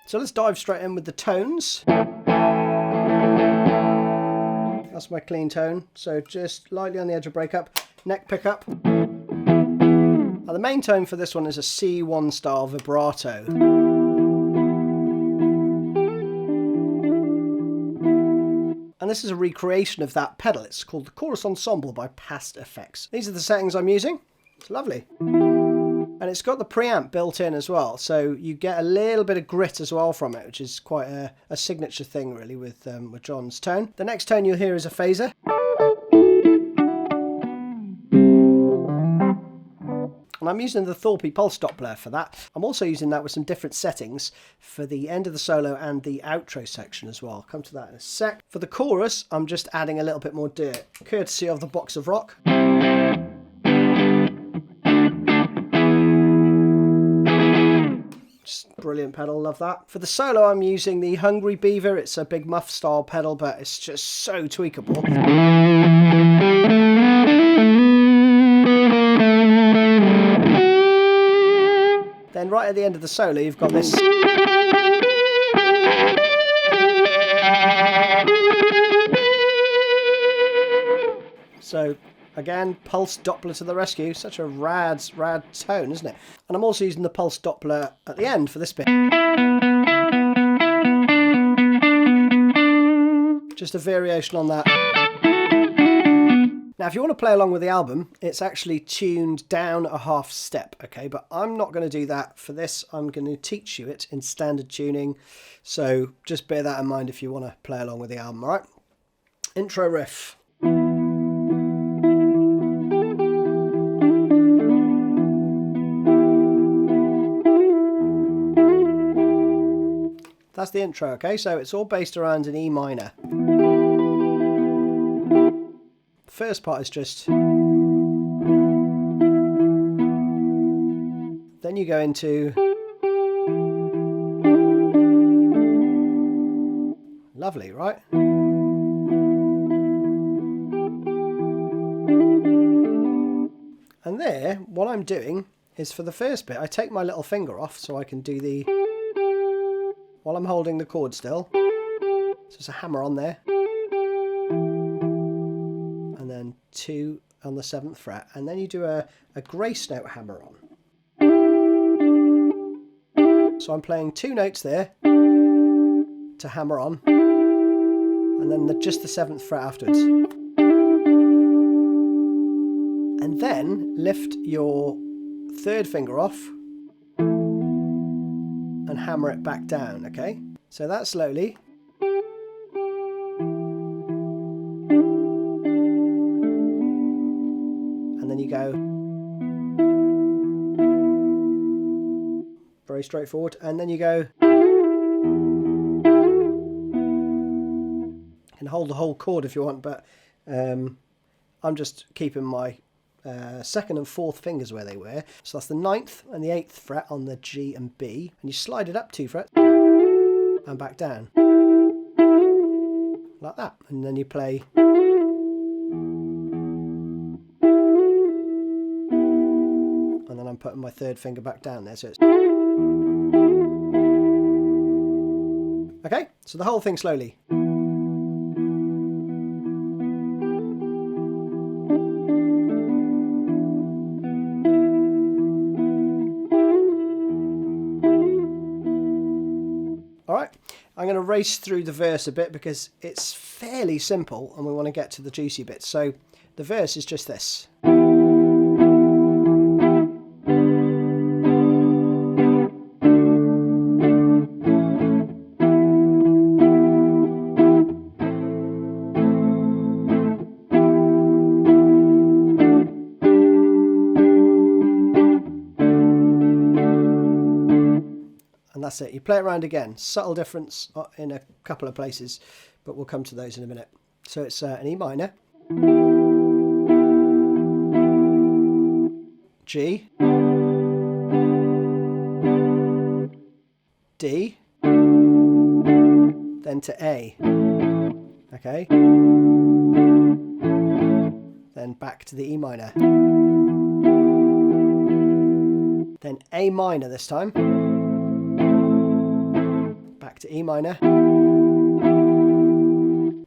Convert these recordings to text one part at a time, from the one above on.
So let's dive straight in with the tones. That's my clean tone. So just lightly on the edge of breakup, neck pickup. Now the main tone for this one is a C1 style vibrato. And this is a recreation of that pedal. It's called the Chorus Ensemble by Past Effects. These are the settings I'm using. It's lovely. And it's got the preamp built in as well, so you get a little bit of grit as well from it, which is quite a signature thing really with John's tone. The next tone you'll hear is a phaser. And I'm using the Thorpe pulse Doppler for that. I'm also using that with some different settings for the end of the solo and the outro section as well. I'll come to that in a sec. For the chorus, I'm just adding a little bit more dirt, courtesy of the Box of Rock. Brilliant pedal, love that. For the solo I'm using the Hungry Beaver. It's a big muff style pedal, but it's just so tweakable. Then right at the end of the solo you've got this. So again, pulse Doppler to the rescue. Such a rad tone, isn't it? And I'm also using the pulse Doppler at the end for this bit. Just a variation on that. Now, if you want to play along with the album, it's actually tuned down a half step, okay? But I'm not going to do that for this. I'm going to teach you it in standard tuning. So just bear that in mind if you want to play along with the album, all right? Intro riff. That's the intro, okay? So it's all based around an E minor. The first part is just... Then you go into... Lovely, right? And there, what I'm doing is for the first bit, I take my little finger off so I can do the... While I'm holding the chord still. So it's a hammer on there. And then 2 on the 7th fret. And then you do a grace note hammer on. So I'm playing 2 notes there to hammer on. And then just the 7th fret afterwards. And then lift your 3rd finger off. And hammer it back down, okay? So that slowly. And then you go. Very straightforward. And then you go. You can hold the whole chord if you want, but I'm just keeping my 2nd and 4th fingers where they were. So that's the 9th and the 8th fret on the G and B. And you slide it up 2 frets and back down. Like that. And then you play. And then I'm putting my 3rd finger back down there. So it's... Okay, so the whole thing slowly. I'm going to race through the verse a bit because it's fairly simple and we want to get to the juicy bits. So the verse is just this. And that's it. You play it around again. Subtle difference in a couple of places, but we'll come to those in a minute. So it's an E minor, G, D, then to A. Okay. Then back to the E minor. Then A minor this time. back to E minor.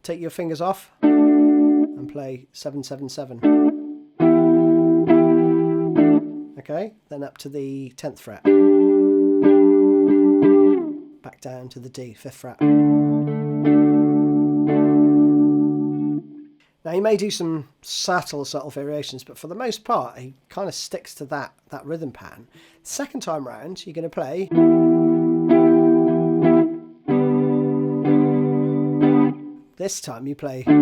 Take your fingers off and play 7-7-7. Okay, then up to the 10th fret. Back down to the D, 5th fret. Now you may do some subtle variations, but for the most part he kind of sticks to that rhythm pattern. Second time round you're going to play this time you play. So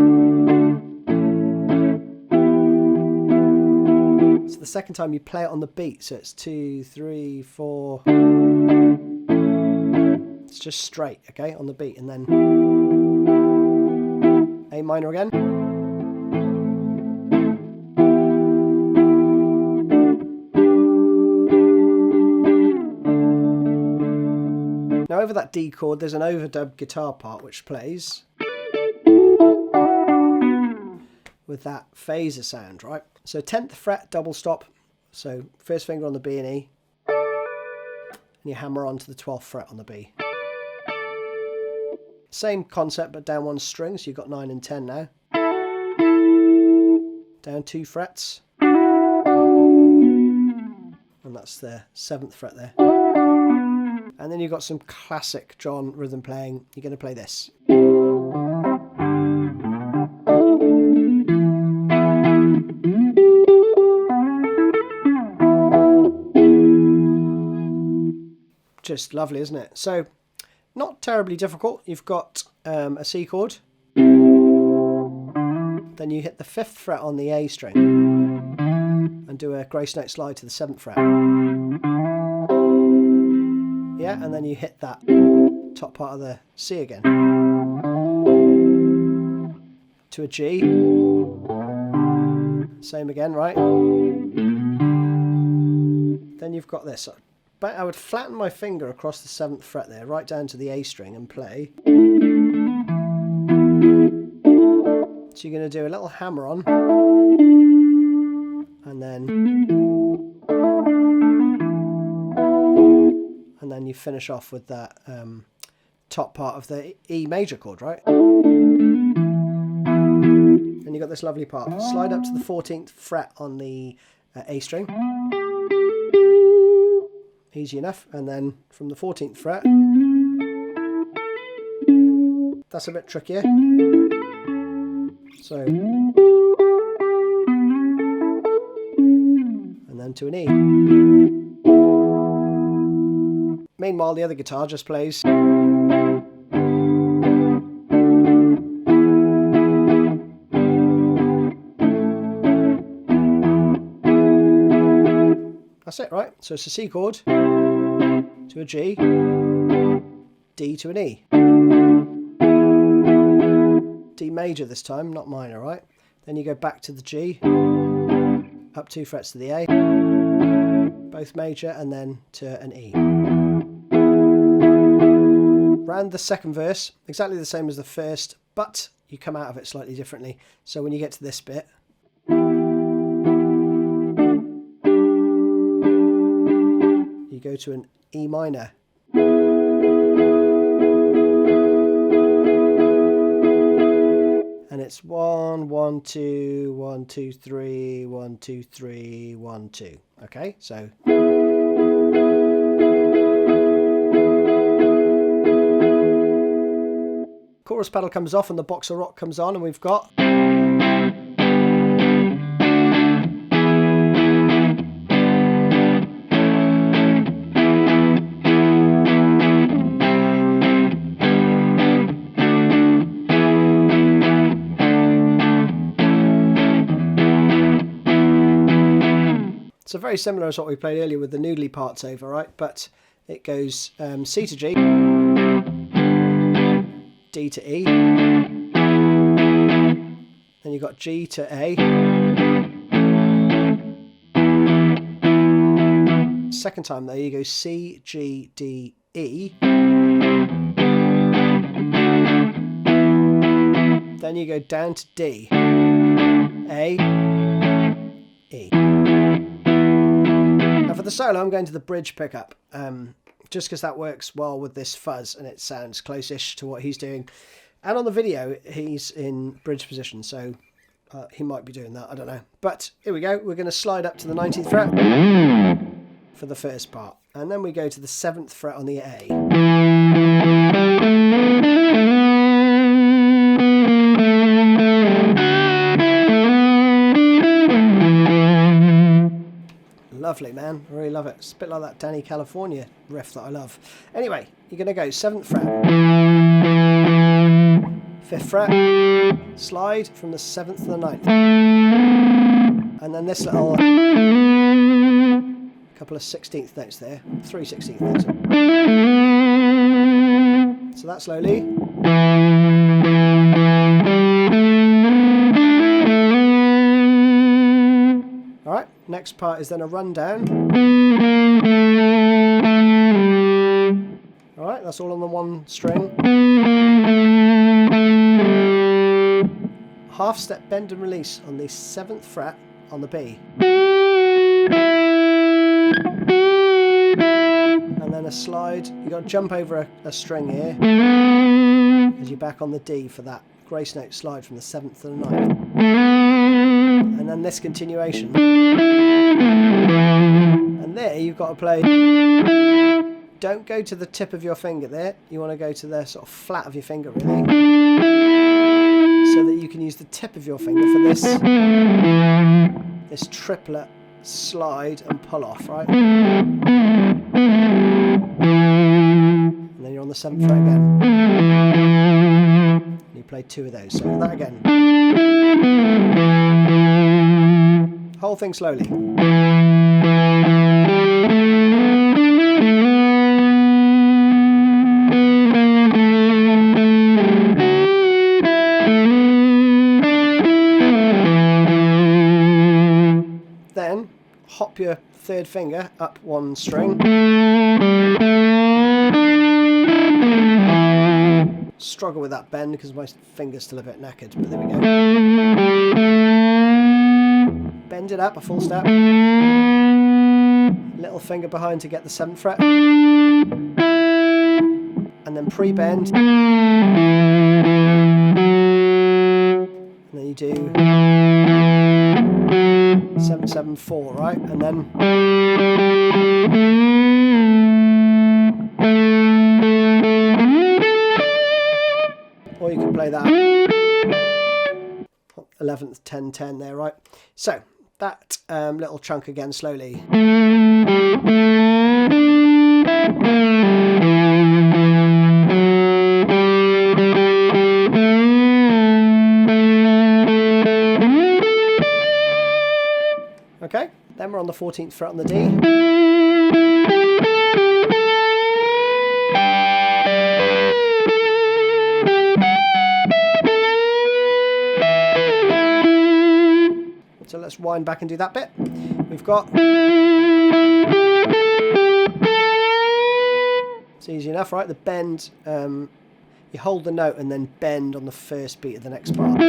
the second time you play it on the beat, so it's 2, 3, 4. It's just straight, okay, on the beat, and then A minor again. Now over that D chord there's an overdub guitar part which plays with that phaser sound, right? So 10th fret double stop, so first finger on the B and E, and you hammer on to the 12th fret on the B. Same concept but down one string, so you've got 9 and 10 now. Down 2 frets, and that's the 7th fret there. And then you've got some classic John rhythm playing. You're going to play this. Just lovely, isn't it? So, not terribly difficult. You've got a C chord. Then you hit the 5th fret on the A string and do a grace note slide to the 7th fret. Yeah, and then you hit that top part of the C again to a G. Same again, right? Then you've got this. But I would flatten my finger across the 7th fret there, right down to the A string, and play. So you're going to do a little hammer on, and then you finish off with that top part of the E major chord, right? And you've got this lovely part. Slide up to the 14th fret on the A string. Easy enough. And then from the 14th fret, that's a bit trickier. So, and then to an E. Meanwhile, the other guitar just plays. That's it, right? So it's a C chord to a G, D to an E. D major this time, not minor, right? Then you go back to the G, up 2 frets to the A, both major, and then to an E. Round the second verse, exactly the same as the first, but you come out of it slightly differently. So when you get to this bit, you go to an E minor. And it's 1, 1, 2, 1, 2, 3, 1, 2, 3, 1, 2. Okay, so. Chorus pedal comes off and the box of rock comes on, and we've got. So very similar as what we played earlier with the noodly parts over, right? But it goes C to G, D to E, then you've got G to A, second time though you go C, G, D, E, then you go down to D, A, E. Now for the solo I'm going to the bridge pickup, just because that works well with this fuzz and it sounds close-ish to what he's doing. And on the video, he's in bridge position, so he might be doing that, I don't know. But here we go, we're going to slide up to the 19th fret for the first part. And then we go to the 7th fret on the A. Lovely, man. I really love it. It's a bit like that Danny California riff that I love. Anyway, you're going to go 7th fret, 5th fret, slide from the 7th to the 9th. And then this little couple of 16th notes there, 3 16th notes. So that slowly. Alright, next part is then a rundown. Alright, that's all on the one string. Half step bend and release on the 7th fret on the B. And then a slide. You've got to jump over a string here as you're back on the D for that grace note slide from the 7th to the 9th. And then this continuation. And there you've got to play. Don't go to the tip of your finger there. You want to go to the sort of flat of your finger, really. So that you can use the tip of your finger for this triplet slide and pull off, right? And then you're on the 7th fret again. And you play 2 of those. So that again. Whole thing slowly. Then hop your 3rd finger up one string. Struggle with that bend because my finger's still a bit knackered, but there we go. Bend it up a full step. Little finger behind to get the 7th fret. And then pre-bend. And then you do 7 7 4, right? And then or you can play that 11th 10 10 there, right? So that little chunk again slowly. Okay, then we're on the 14th fret on the D. So let's wind back and do that bit. We've got... It's easy enough, right? The bend, you hold the note and then bend on the first beat of the next part.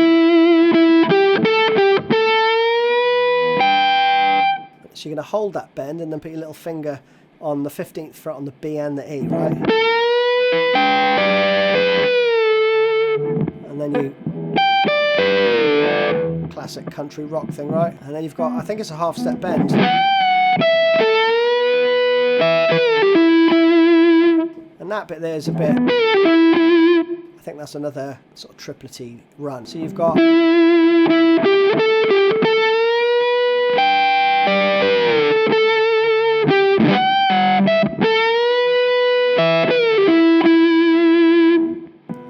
So you're going to hold that bend and then put your little finger on the 15th fret on the B and the E, right? And then you... Classic country rock thing, right? And then you've got, I think it's a half step bend. And that bit there is a bit... I think that's another sort of triplety run. So you've got...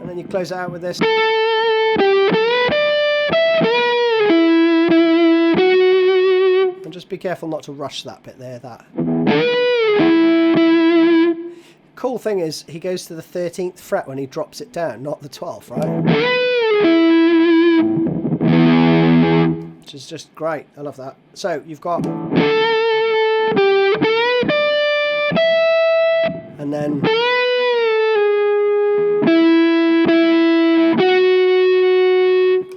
And then you close it out with this. And just be careful not to rush that bit there, that. Cool thing is, he goes to the 13th fret when he drops it down, not the 12th, right? Which is just great, I love that. So, you've got... And then...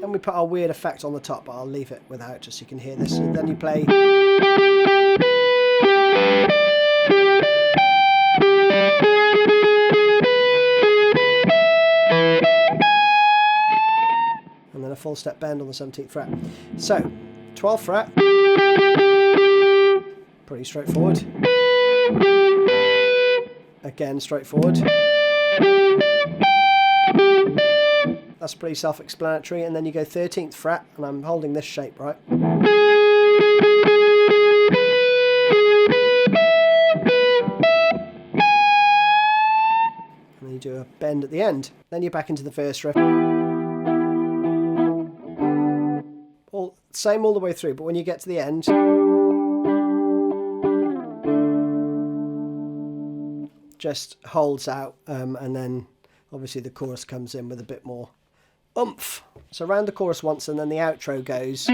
And we put our weird effect on the top, but I'll leave it without just so you can hear this. And then you play... full step bend on the 17th fret. So 12th fret, pretty straightforward. Again, straightforward. That's pretty self-explanatory. And then you go 13th fret, and I'm holding this shape, right? And then you do a bend at the end. Then you're back into the first riff. Same all the way through, but when you get to the end, just holds out, and then obviously the chorus comes in with a bit more oomph. So around the chorus once, and then the outro goes.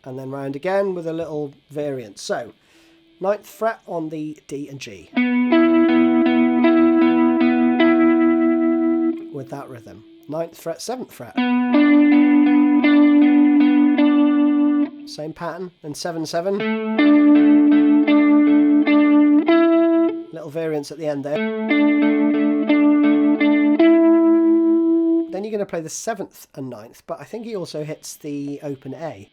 And then round again with a little variant. So 9th fret on the D and G with that rhythm. 9th fret, 7th fret. Same pattern, and 7/7. Little variants at the end there. Then you're going to play the 7th and 9th, but I think he also hits the open A.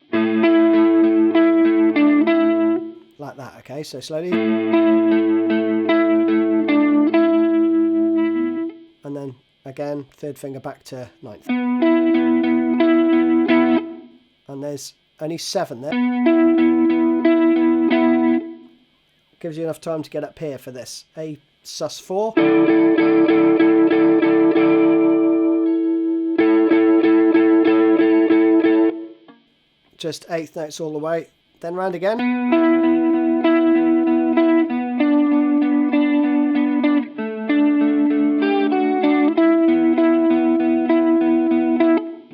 Like that, okay, so slowly. And then again, 3rd finger back to 9th. And there's only 7 there. Gives you enough time to get up here for this. A sus4. Just 8th notes all the way. Then round again.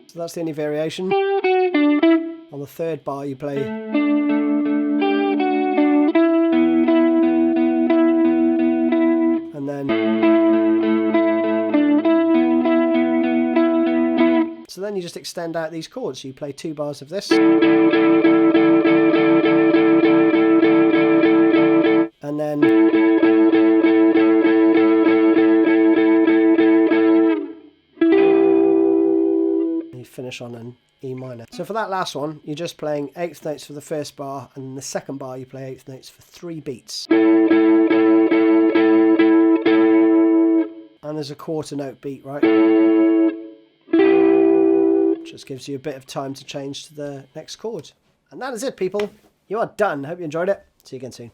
So that's the only variation. On the 3rd bar you play. And then. So then you just extend out these chords. So you play 2 bars of this. And then. You finish on an E minor. So for that last one, you're just playing 8th notes for the first bar, and in the second bar you play 8th notes for 3 beats. And there's a quarter note beat, right? Just gives you a bit of time to change to the next chord. And that is it, people. You are done. Hope you enjoyed it. See you again soon.